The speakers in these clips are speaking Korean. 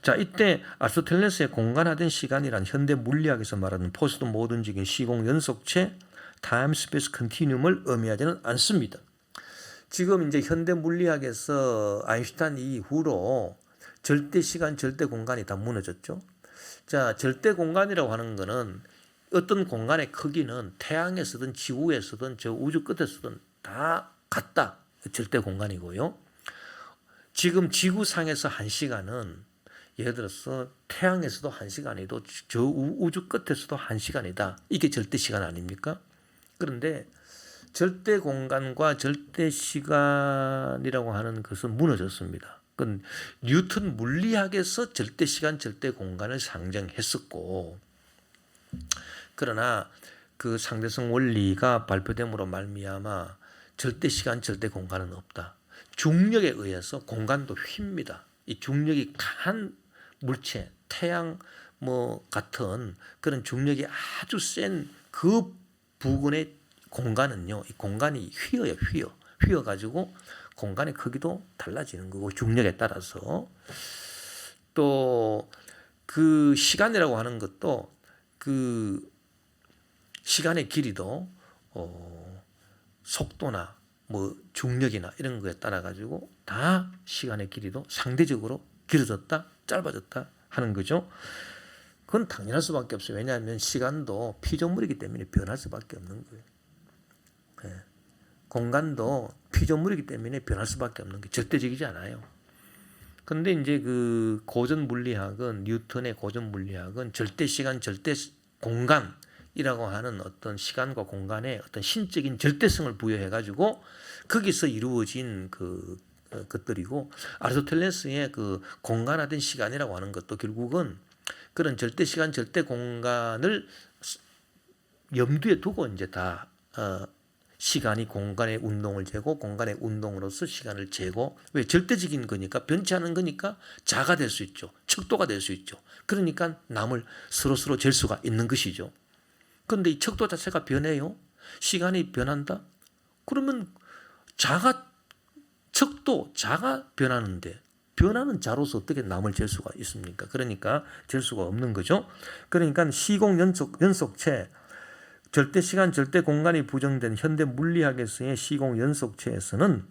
자, 이때 아리스토텔레스의 공간화된 시간이란 현대 물리학에서 말하는 포스트 모던적인 시공 연속체 타임 스페이스 컨티뉴엄을 의미하지는 않습니다. 지금 이제 현대 물리학에서 아인슈타인 이후로 절대 시간, 절대 공간이 다 무너졌죠. 자, 절대 공간이라고 하는 거는 어떤 공간의 크기는 태양에서든 지구에서든 저 우주 끝에서든 다 같다. 절대 공간이고요. 지금 지구상에서 1시간은 예를 들어서 태양에서도 1시간이고 저 우주 끝에서도 1시간이다. 이게 절대 시간 아닙니까? 그런데 절대 공간과 절대 시간이라고 하는 것은 무너졌습니다. 그건 뉴턴 물리학에서 절대 시간, 절대 공간을 상정했었고, 그러나 그 상대성 원리가 발표됨으로 말미암아 절대 시간, 절대 공간은 없다. 중력에 의해서 공간도 휩니다. 이 중력이 강한 물체, 태양 같은 그런 중력이 아주 센 그 부근의 공간은요, 이 공간이 휘어요, 휘어가지고 공간의 크기도 달라지는 거고, 중력에 따라서. 또 그 시간이라고 하는 것도 그 시간의 길이도 속도나 중력이나 이런 거에 따라 가지고 다 시간의 길이도 상대적으로 길어졌다, 짧아졌다 하는 거죠. 그건 당연할 수밖에 없어요. 왜냐하면 시간도 피조물이기 때문에 변할 수밖에 없는 거예요. 네. 공간도 피조물이기 때문에 변할 수밖에 없는 게 절대적이지 않아요. 그런데 이제 그 고전 물리학은, 뉴턴의 고전 물리학은 절대 시간, 절대 공간이라고 하는 어떤 시간과 공간에 어떤 신적인 절대성을 부여해 가지고 거기서 이루어진 것들이고, 아리스토텔레스의 그 공간화된 시간이라고 하는 것도 결국은 그런 절대 시간, 절대 공간을 염두에 두고 이제 다 시간이 공간의 운동을 재고, 공간의 운동으로서 시간을 재고, 왜 절대적인 거니까, 변치 않은 거니까 자가 될 수 있죠. 척도가 될 수 있죠. 그러니까 남을 서로 잴 수가 있는 것이죠. 그런데 이 척도 자체가 변해요. 시간이 변한다? 그러면 척도, 자가 변하는데 변하는 자로서 어떻게 남을 잴 수가 있습니까? 그러니까 잴 수가 없는 거죠. 그러니까 시공 연속체, 절대 시간, 절대 공간이 부정된 현대 물리학에서의 시공 연속체에서는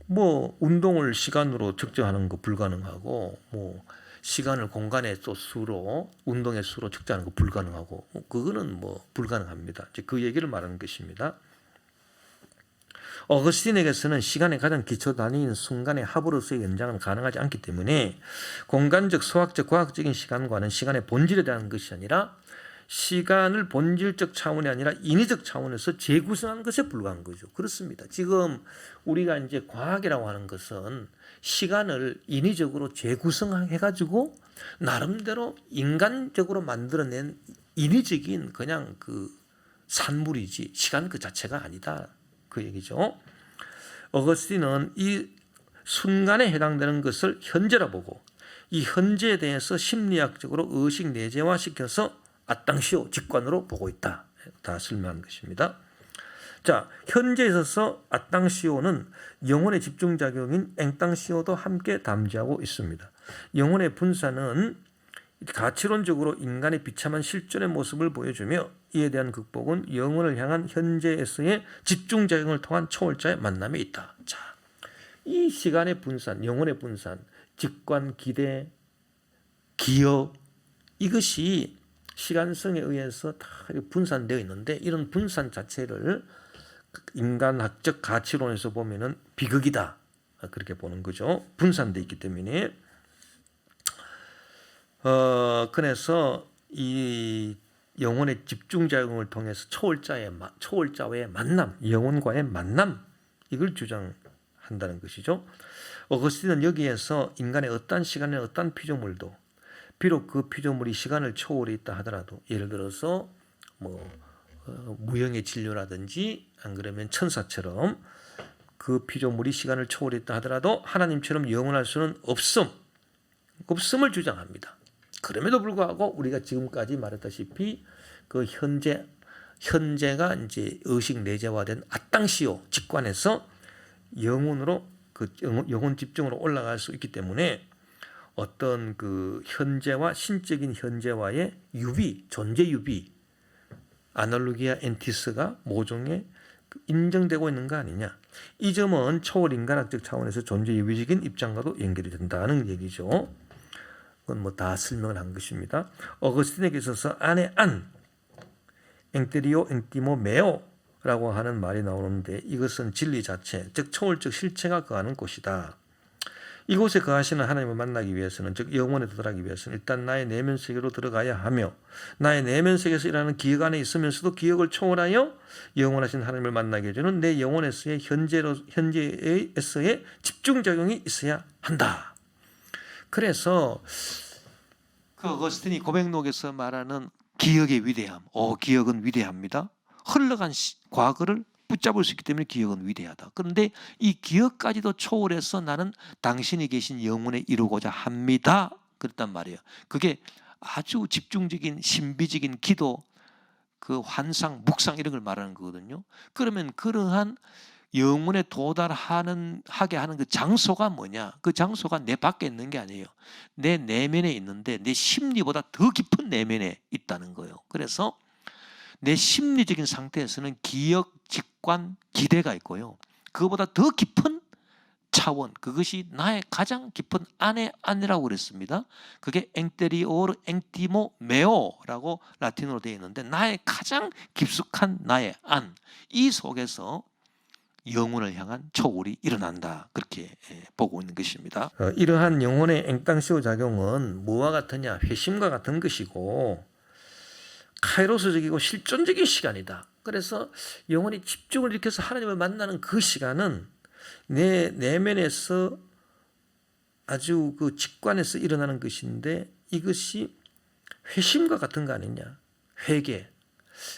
운동을 시간으로 측정하는 거 불가능하고, 시간을 공간의 또 수로, 운동의 수로 측정하는 거 불가능하고, 그거는 불가능합니다. 그 얘기를 말하는 것입니다. 어거스틴에게서는 시간의 가장 기초 단위인 순간의 합으로서의 연장은 가능하지 않기 때문에 공간적, 수학적, 과학적인 시간과는 시간의 본질에 대한 것이 아니라 시간을 본질적 차원이 아니라 인위적 차원에서 재구성한 것에 불과한 거죠. 그렇습니다. 지금 우리가 이제 과학이라고 하는 것은 시간을 인위적으로 재구성해가지고 나름대로 인간적으로 만들어낸 인위적인 그냥 그 산물이지 시간 그 자체가 아니다. 그 얘기죠. 어거스틴은 이 순간에 해당되는 것을 현재라 보고, 이 현재에 대해서 심리학적으로 의식 내재화시켜서 아땅시오, 직관으로 보고 있다. 다 설명한 것입니다. 자, 현재에 있어서 아땅시오는 영혼의 집중작용인 앵땅시오도 함께 담지하고 있습니다. 영혼의 분사는 가치론적으로 인간의 비참한 실존의 모습을 보여주며, 이에 대한 극복은 영혼을 향한 현재에서의 집중작용을 통한 초월자의 만남에 있다. 자, 이 시간의 분산, 영혼의 분산, 직관, 기대, 기억, 이것이 시간성에 의해서 다 분산되어 있는데, 이런 분산 자체를 인간학적 가치론에서 보면은 비극이다, 그렇게 보는 거죠. 분산되어 있기 때문에. 그래서 이 영혼의 집중작용을 통해서 초월자와의 만남, 영혼과의 만남, 이걸 주장한다는 것이죠. 어거스틴은 여기에서 인간의 어떤 시간에 어떤 피조물도, 비록 그 피조물이 시간을 초월해 있다 하더라도, 예를 들어서 무형의 진료라든지 안 그러면 천사처럼 그 피조물이 시간을 초월해 있다 하더라도 하나님처럼 영원할 수는 없음을 주장합니다. 그럼에도 불구하고 우리가 지금까지 말했다시피 그 현재가 이제 의식 내재화된 아땅시오 직관에서 영혼으로, 그 영혼 집중으로 올라갈 수 있기 때문에 어떤 그 현재와 신적인 현재와의 유비, 존재 유비, 아날로기아 엔티스가 모종에 인정되고 있는 거 아니냐. 이 점은 초월 인간학적 차원에서 존재 유비적인 입장과도 연결이 된다는 얘기죠. 그건 뭐 다 설명을 한 것입니다. 어거스틴에게 있어서 안에 안, 엥테리오 엥티모 메오라고 하는 말이 나오는데 이것은 진리 자체, 즉 초월적 실체가 거하는 곳이다. 이곳에 거하시는 하나님을 만나기 위해서는, 즉 영혼에 도달하기 위해서는 일단 나의 내면 세계로 들어가야 하며, 나의 내면 세계에서 일하는 기억 안에 있으면서도 기억을 초월하여 영원하신 하나님을 만나게 해주는 내 영혼에서의 현재에서의 집중작용이 있어야 한다. 그래서 그 어거스틴이 고백록에서 말하는 기억의 위대함, 기억은 위대합니다. 흘러간 과거를 붙잡을 수 있기 때문에 기억은 위대하다. 그런데 이 기억까지도 초월해서 나는 당신이 계신 영혼에 이루고자 합니다. 그랬단 말이에요. 그게 아주 집중적인 신비적인 기도, 그 환상, 묵상 이런 걸 말하는 거거든요. 그러면 그러한 영혼에 도달하게 하는 그 장소가 뭐냐? 그 장소가 내 밖에 있는 게 아니에요. 내 내면에 있는데 내 심리보다 더 깊은 내면에 있다는 거예요. 그래서 내 심리적인 상태에서는 기억, 직관, 기대가 있고요. 그거보다 더 깊은 차원, 그것이 나의 가장 깊은 안이라고 그랬습니다. 그게 엥테리오르 엥티모 메오라고 라틴어로 되어 있는데 나의 가장 깊숙한 나의 안, 이 속에서 영혼을 향한 초월이 일어난다. 그렇게 보고 있는 것입니다. 이러한 영혼의 엥땅시오 작용은 뭐와 같으냐? 회심과 같은 것이고 카이로스적이고 실존적인 시간이다. 그래서 영혼이 집중을 일으켜서 하나님을 만나는 그 시간은 내 내면에서 아주 그 직관에서 일어나는 것인데 이것이 회심과 같은 거 아니냐? 회개.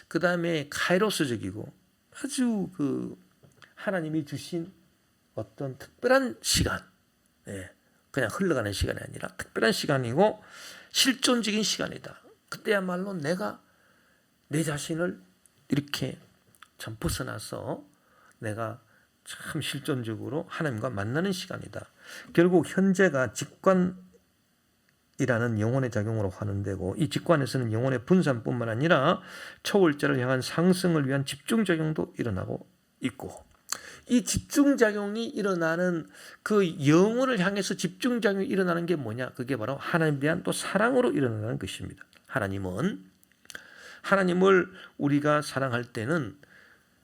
그 다음에 카이로스적이고 아주 그 하나님이 주신 어떤 특별한 시간, 그냥 흘러가는 시간이 아니라 특별한 시간이고 실존적인 시간이다. 그때야말로 내가 내 자신을 이렇게 참 벗어나서 내가 참 실존적으로 하나님과 만나는 시간이다. 결국 현재가 직관이라는 영혼의 작용으로 환원되고 이 직관에서는 영혼의 분산뿐만 아니라 초월자를 향한 상승을 위한 집중작용도 일어나고 있고, 이 집중작용이 일어나는 그 영혼을 향해서 집중작용이 일어나는 게 뭐냐? 그게 바로 하나님에 대한 또 사랑으로 일어나는 것입니다. 하나님을 우리가 사랑할 때는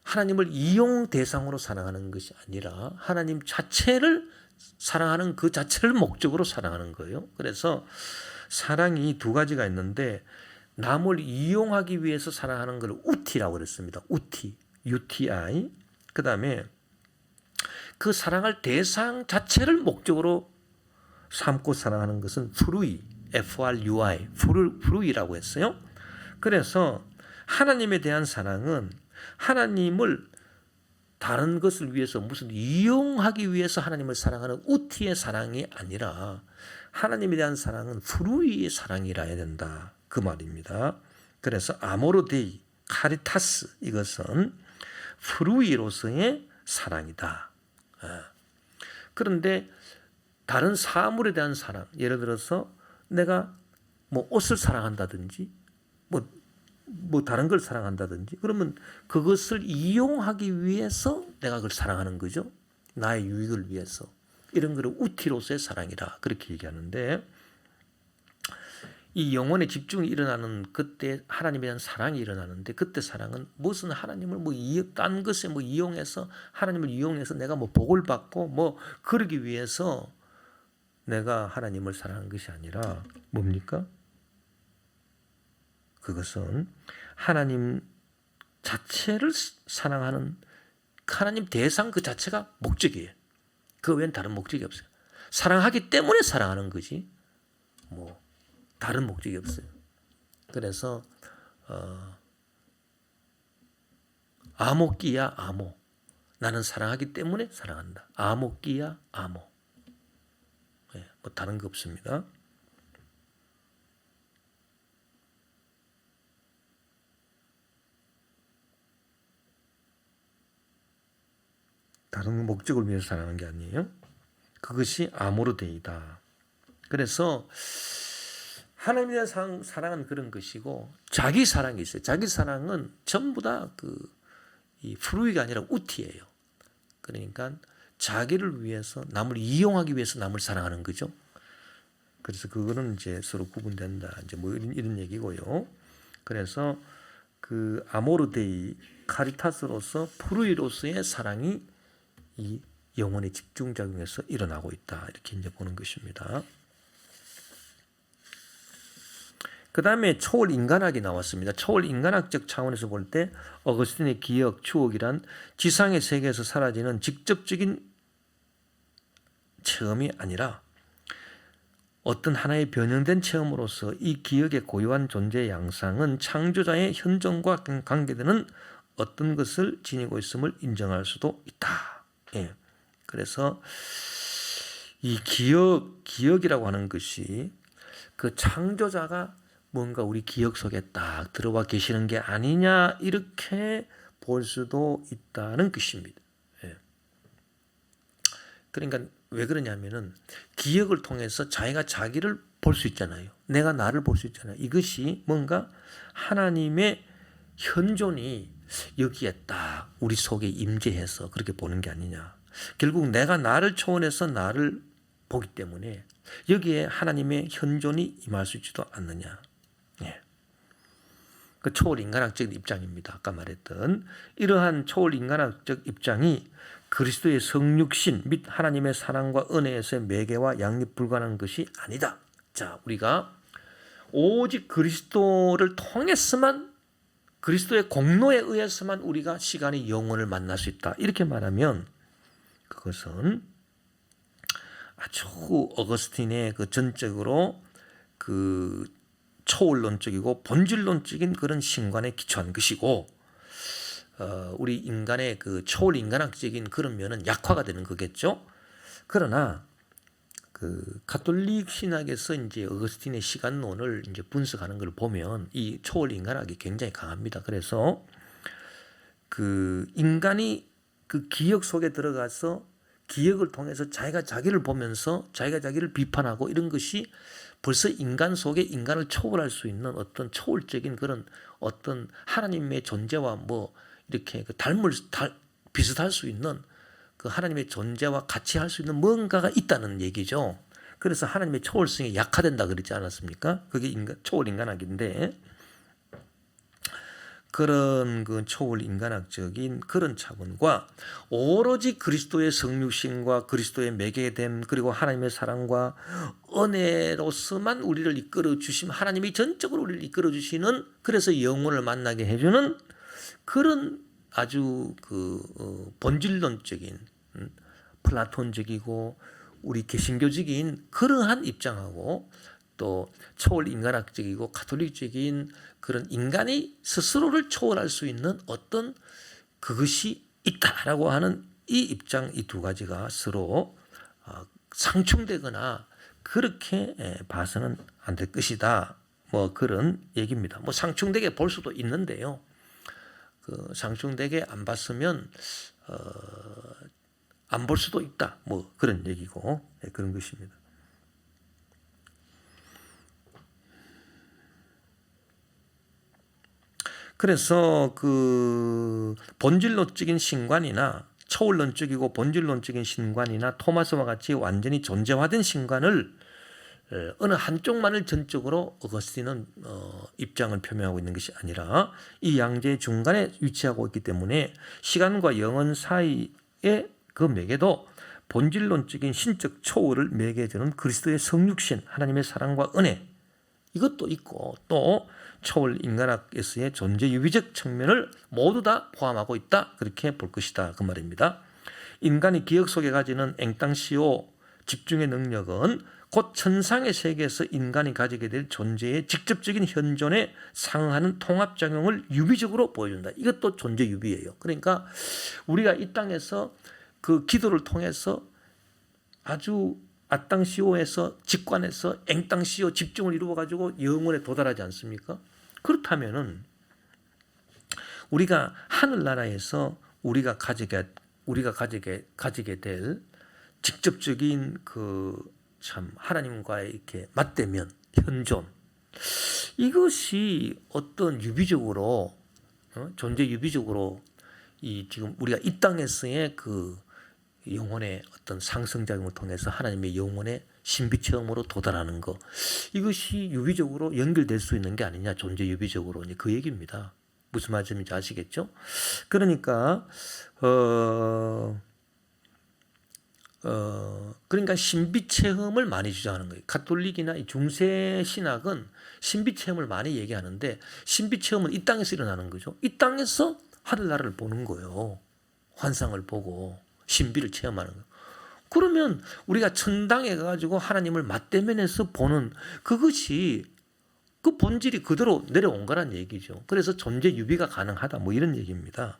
하나님을 이용 대상으로 사랑하는 것이 아니라 하나님 자체를 사랑하는 그 자체를 목적으로 사랑하는 거예요. 그래서 사랑이 두 가지가 있는데 남을 이용하기 위해서 사랑하는 걸 우티라고 그랬습니다. UTI. 그 다음에 그 사랑할 대상 자체를 목적으로 삼고 사랑하는 것은 FRUI라고 했어요. 그래서 하나님에 대한 사랑은 하나님을 다른 것을 위해서 무슨 이용하기 위해서 하나님을 사랑하는 우티의 사랑이 아니라 하나님에 대한 사랑은 프루이의 사랑이라 해야 된다. 그 말입니다. 그래서 아모르 데이, 카리타스, 이것은 프루이로서의 사랑이다. 그런데 다른 사물에 대한 사랑, 예를 들어서 내가 뭐 옷을 사랑한다든지 뭐 다른 걸 사랑한다든지 그러면 그것을 이용하기 위해서 내가 그걸 사랑하는 거죠. 나의 유익을 위해서. 이런 거를 우티로서의 사랑이라 그렇게 얘기하는데, 이 영혼의 집중이 일어나는 그때 하나님에 대한 사랑이 일어나는데, 그때 사랑은 무슨 하나님을 딴 것에 이용해서 하나님을 이용해서 내가 복을 받고 그러기 위해서 내가 하나님을 사랑하는 것이 아니라 뭡니까? 그것은 하나님 자체를 사랑하는 하나님 대상 그 자체가 목적이에요. 그 외엔 다른 목적이 없어요. 사랑하기 때문에 사랑하는 거지 다른 목적이 없어요. 그래서 아모끼야 아모. 나는 사랑하기 때문에 사랑한다. 아모끼야 아모. 다른 거 없습니다. 다른 목적을 위해서 사랑하는 게 아니에요. 그것이 아모르 데이다. 그래서 하나님에 대한 사랑은 그런 것이고 자기 사랑이 있어요. 자기 사랑은 전부 다 이 프루이가 아니라 우티예요. 그러니까 자기를 위해서 남을 이용하기 위해서 남을 사랑하는 거죠. 그래서 그거는 이제 서로 구분된다. 이제 뭐 이런 얘기고요. 그래서 그 아모르데이 카리타스로서 프루이로서의 사랑이 이 영혼의 집중작용에서 일어나고 있다. 이렇게 이제 보는 것입니다. 그 다음에 초월 인간학이 나왔습니다. 초월 인간학적 차원에서 볼 때 어거스틴의 기억, 추억이란 지상의 세계에서 사라지는 직접적인 체험이 아니라 어떤 하나의 변형된 체험으로서 이 기억의 고유한 존재의 양상은 창조자의 현존과 관계되는 어떤 것을 지니고 있음을 인정할 수도 있다. 예. 그래서 이 기억이라고 하는 것이 그 창조자가 뭔가 우리 기억 속에 딱 들어와 계시는 게 아니냐 이렇게 볼 수도 있다는 것입니다. 예. 그러니까 왜 그러냐면은 기억을 통해서 자기가 자기를 볼 수 있잖아요. 내가 나를 볼 수 있잖아요. 이것이 뭔가 하나님의 현존이 여기에 딱 우리 속에 임재해서 그렇게 보는 게 아니냐. 결국 내가 나를 초월해서 나를 보기 때문에 여기에 하나님의 현존이 임할 수 있지도 않느냐. 예. 그 초월 인간학적 입장입니다. 아까 말했던 이러한 초월 인간학적 입장이 그리스도의 성육신 및 하나님의 사랑과 은혜에서의 매개와 양립 불가능한 것이 아니다. 자, 우리가 오직 그리스도를 통해서만 그리스도의 공로에 의해서만 우리가 시간의 영혼을 만날 수 있다. 이렇게 말하면 그것은 아주 어거스틴의 그 전적으로 그 초월론적이고 본질론적인 그런 신관에 기초한 것이고 우리 인간의 그 초월 인간학적인 그런 면은 약화가 되는 거겠죠. 그러나 그 가톨릭 신학에서 이제 어거스틴의 시간론을 이제 분석하는 걸 보면 이 초월 인간학이 굉장히 강합니다. 그래서 그 인간이 그 기억 속에 들어가서 기억을 통해서 자기가 자기를 보면서 자기가 자기를 비판하고 이런 것이 벌써 인간 속에 인간을 초월할 수 있는 어떤 초월적인 그런 어떤 하나님의 존재와 뭐 이렇게 비슷할 수 있는 그 하나님의 존재와 같이 할 수 있는 뭔가가 있다는 얘기죠. 그래서 하나님의 초월성이 약화된다 그러지 않았습니까? 그게 초월 인간학인데 그런 그 초월 인간학적인 그런 차원과 오로지 그리스도의 성육신과 그리스도의 매개됨 그리고 하나님의 사랑과 은혜로서만 우리를 이끌어 주시면 하나님이 전적으로 우리를 이끌어 주시는 그래서 영혼을 만나게 해주는 그런 아주 본질론적인 플라톤적이고 우리 개신교적인 그러한 입장하고 또 초월 인간학적이고 가톨릭적인 그런 인간이 스스로를 초월할 수 있는 어떤 그것이 있다라고 하는 이 입장 이 두 가지가 서로 상충되거나 그렇게 봐서는 안 될 것이다. 뭐 그런 얘기입니다. 뭐 상충되게 볼 수도 있는데요. 그 상충되게 안 봤으면 안 볼 수도 있다. 뭐 그런 얘기고 그런 것입니다. 그래서 그 본질론적인 신관이나 초월론적이고 본질론적인 신관이나 토마스와 같이 완전히 존재화된 신관을 어느 한쪽만을 전적으로 어거스틴은 입장을 표명하고 있는 것이 아니라 이 양자의 중간에 위치하고 있기 때문에 시간과 영혼 사이의 그 매개도 본질론적인 신적 초월을 매개해주는 그리스도의 성육신 하나님의 사랑과 은혜 이것도 있고 또 초월 인간학에서의 존재 유비적 측면을 모두 다 포함하고 있다. 그렇게 볼 것이다. 그 말입니다. 인간이 기억 속에 가지는 앵땅시오 집중의 능력은 곧 천상의 세계에서 인간이 가지게 될 존재의 직접적인 현존에 상응하는 통합작용을 유비적으로 보여준다. 이것도 존재 유비예요. 그러니까 우리가 이 땅에서 그 기도를 통해서 아주 아땅시오에서 직관해서 앵땅시오 집중을 이루어가지고 영혼에 도달하지 않습니까? 그렇다면은 우리가 하늘나라에서 우리가 가지게 될 직접적인 그 참 하나님과 이렇게 맞대면 현존, 이것이 어떤 유비적으로 존재 유비적으로 이 지금 우리가 이 땅에서의 그 영혼의 어떤 상승작용을 통해서 하나님의 영혼의 신비 체험으로 도달하는 것, 이것이 유비적으로 연결될 수 있는 게 아니냐, 존재 유비적으로, 그 얘기입니다. 무슨 말씀인지 아시겠죠? 그러니까 그러니까 신비 체험을 많이 주장하는 거예요. 가톨릭이나 이 중세 신학은 신비 체험을 많이 얘기하는데, 신비 체험은 이 땅에서 일어나는 거죠. 이 땅에서 하늘나라를 보는 거예요. 환상을 보고 신비를 체험하는 거예요. 그러면 우리가 천당에 가가지고 하나님을 맞대면에서 보는 그것이 그 본질이 그대로 내려온 거란 얘기죠. 그래서 존재 유비가 가능하다, 뭐 이런 얘기입니다.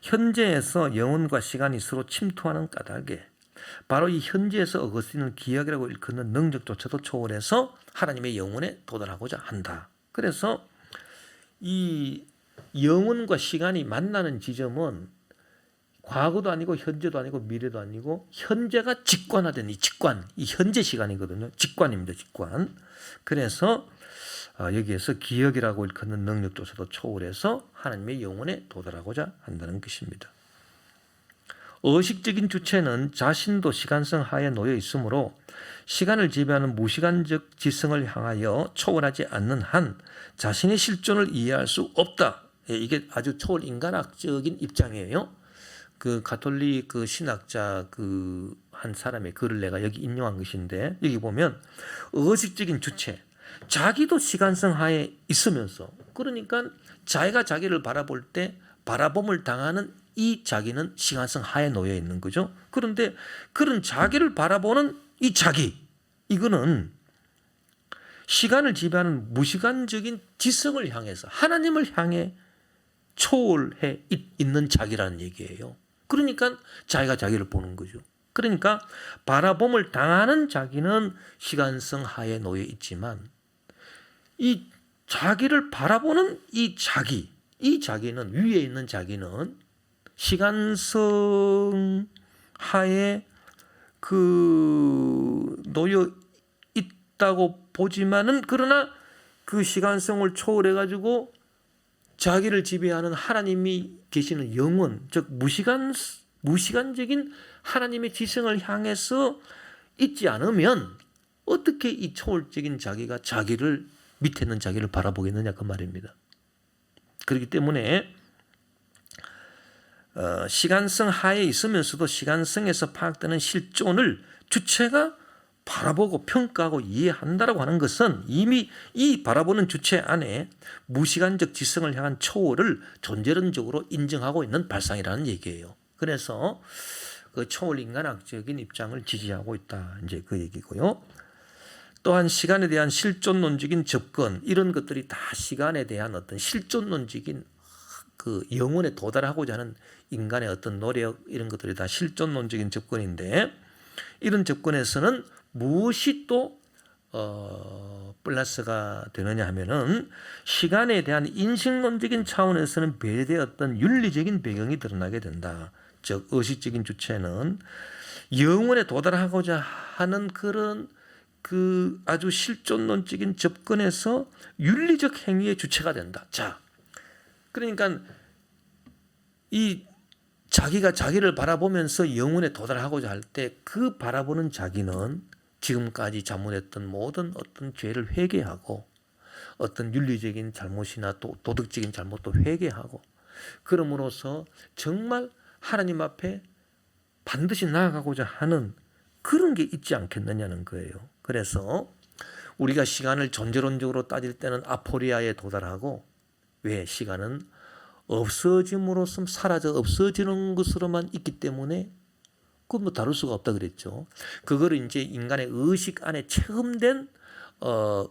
현재에서 영혼과 시간이 서로 침투하는 까닭에 바로 이 현재에서 어거스틴은 기억이라고 일컫는 능력조차도 초월해서 하나님의 영혼에 도달하고자 한다. 그래서 이 영혼과 시간이 만나는 지점은 과거도 아니고 현재도 아니고 미래도 아니고 현재가 직관화된 이 직관, 이 현재 시간이거든요. 직관입니다. 직관. 그래서 여기에서 기억이라고 일컫는 능력조차도 초월해서 하나님의 영혼에 도달하고자 한다는 것입니다. 의식적인 주체는 자신도 시간성 하에 놓여 있으므로 시간을 지배하는 무시간적 지성을 향하여 초월하지 않는 한 자신의 실존을 이해할 수 없다. 이게 아주 초월 인간학적인 입장이에요. 그 가톨릭 그 신학자 그 한 사람의 글을 내가 여기 인용한 것인데, 여기 보면 의식적인 주체, 자기도 시간성 하에 있으면서, 그러니까 자기가 자기를 바라볼 때 바라봄을 당하는 이 자기는 시간성 하에 놓여 있는 거죠. 그런데 그런 자기를 바라보는 이 자기, 이거는 시간을 지배하는 무시간적인 지성을 향해서 하나님을 향해 초월해 있는 자기라는 얘기예요. 그러니까 자기가 자기를 보는 거죠. 그러니까 바라봄을 당하는 자기는 시간성 하에 놓여 있지만, 이 자기를 바라보는 이 자기는, 위에 있는 자기는 시간성 하에 그 놓여 있다고 보지만은, 그러나 그 시간성을 초월해 가지고 자기를 지배하는 하나님이 계시는 영원, 즉 무시간적인 하나님의 지성을 향해서 있지 않으면 어떻게 이 초월적인 자기가 자기를, 밑에 있는 자기를 바라보겠느냐, 그 말입니다. 그렇기 때문에 시간성 하에 있으면서도 시간성에서 파악되는 실존을 주체가 바라보고 평가하고 이해한다라고 하는 것은 이미 이 바라보는 주체 안에 무시간적 지성을 향한 초월을 존재론적으로 인정하고 있는 발상이라는 얘기예요. 그래서 그 초월 인간학적인 입장을 지지하고 있다, 이제 그 얘기고요. 또한 시간에 대한 실존론적인 접근, 이런 것들이 다 시간에 대한 어떤 실존론적인 그 영혼에 도달하고자 하는 인간의 어떤 노력, 이런 것들이 다 실존론적인 접근인데, 이런 접근에서는 무엇이 또 플러스가 되느냐 하면은, 시간에 대한 인식론적인 차원에서는 배제되었던 윤리적인 배경이 드러나게 된다. 즉 의식적인 주체는 영혼에 도달하고자 하는 그런 그 아주 실존론적인 접근에서 윤리적 행위의 주체가 된다. 자, 그러니까 이 자기가 자기를 바라보면서 영혼에 도달하고자 할 때 그 바라보는 자기는 지금까지 잘못했던 모든 어떤 죄를 회개하고, 어떤 윤리적인 잘못이나 또 도덕적인 잘못도 회개하고, 그럼으로써 정말 하나님 앞에 반드시 나아가고자 하는 그런 게 있지 않겠느냐는 거예요. 그래서 우리가 시간을 존재론적으로 따질 때는 아포리아에 도달하고, 왜? 시간은 없어짐으로써 사라져 없어지는 것으로만 있기 때문에 그건 뭐 다룰 수가 없다 그랬죠. 그거를 이제 인간의 의식 안에 체험된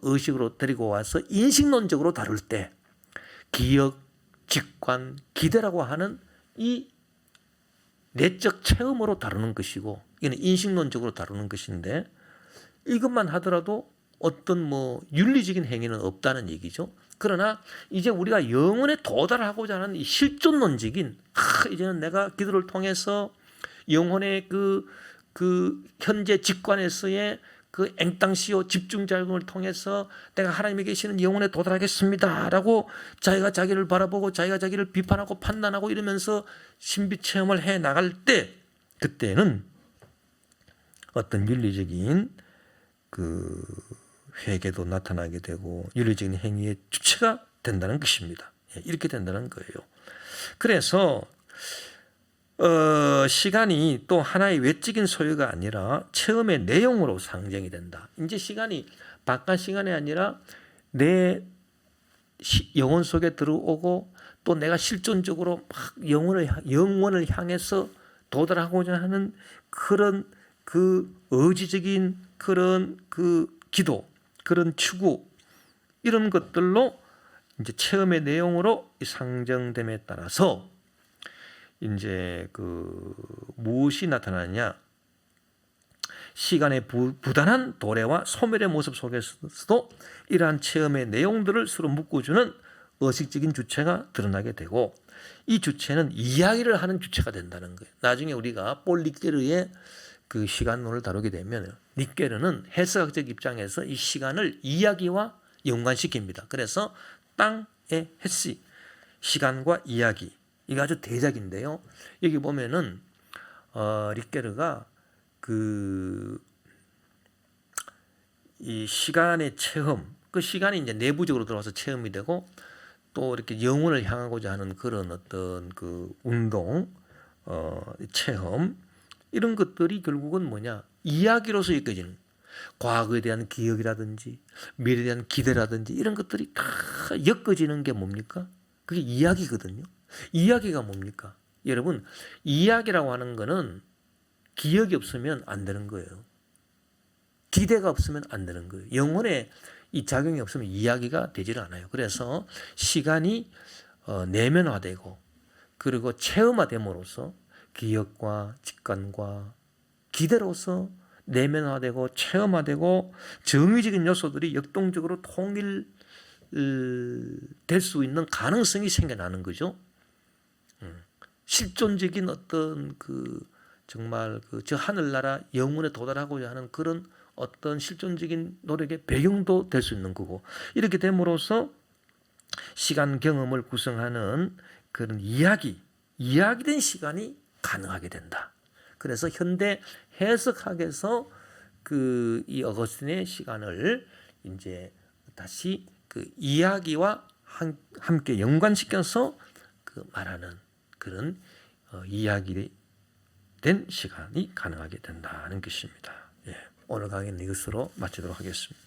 의식으로 데리고 와서 인식론적으로 다룰 때 기억, 직관, 기대라고 하는 이 내적 체험으로 다루는 것이고, 이는 인식론적으로 다루는 것인데, 이것만 하더라도 어떤 뭐 윤리적인 행위는 없다는 얘기죠. 그러나 이제 우리가 영혼에 도달하고자 하는 이 실존론적인, 이제는 내가 기도를 통해서 영혼의 그 현재 직관에서의 그 앵땅시오 집중작용을 통해서 내가 하나님에 계시는 영혼에 도달하겠습니다라고 자기가 자기를 바라보고 자기가 자기를 비판하고 판단하고 이러면서 신비체험을 해 나갈 때 그때는 어떤 윤리적인 그 회개도 나타나게 되고 윤리적인 행위의 주체가 된다는 것입니다. 이렇게 된다는 거예요. 그래서 시간이 또 하나의 외적인 소유가 아니라 체험의 내용으로 상정이 된다. 이제 시간이 바깥 시간이 아니라 내 영혼 속에 들어오고 또 내가 실존적으로 막 영혼을 향해서 도달하고자 하는 그런 그 의지적인 그런 그 기도, 그런 추구 이런 것들로 이제 체험의 내용으로 상정됨에 따라서 이제 그 무엇이 나타나냐? 시간의 부단한 도래와 소멸의 모습 속에서도 이러한 체험의 내용들을 서로 묶어주는 의식적인 주체가 드러나게 되고 이 주체는 이야기를 하는 주체가 된다는 거예요. 나중에 우리가 폴 닉게르의 그 시간론을 다루게 되면 닉게르는 해석학적 입장에서 이 시간을 이야기와 연관시킵니다. 그래서 땅의 해시, 시간과 이야기 이게 아주 대작인데요. 여기 보면은 닉게르가 이 시간의 체험, 그 시간이 이제 내부적으로 들어와서 체험이 되고 또 이렇게 영혼을 향하고자 하는 그런 어떤 그 운동, 체험 이런 것들이 결국은 뭐냐 이야기로서 이끌어지는 과거에 대한 기억이라든지 미래에 대한 기대라든지 이런 것들이 다 엮어지는 게 뭡니까? 그게 이야기거든요. 이야기가 뭡니까? 여러분 이야기라고 하는 거는 기억이 없으면 안 되는 거예요. 기대가 없으면 안 되는 거예요. 영혼에 이 작용이 없으면 이야기가 되질 않아요. 그래서 시간이 내면화되고 그리고 체험화됨으로써 기억과 직관과 기대로서 내면화되고 체험화되고 정의적인 요소들이 역동적으로 통일될 수 있는 가능성이 생겨나는 거죠. 실존적인 어떤 정말 저 하늘나라 영혼에 도달하고자 하는 그런 어떤 실존적인 노력의 배경도 될 수 있는 거고 이렇게 됨으로써 시간 경험을 구성하는 그런 이야기된 시간이 가능하게 된다. 그래서 현대 해석학에서 이 어거스틴의 시간을 이제 다시 그 이야기와 함께 연관시켜서 말하는 그런 이야기된 시간이 가능하게 된다는 것입니다. 오늘 강의는 이것으로 마치도록 하겠습니다.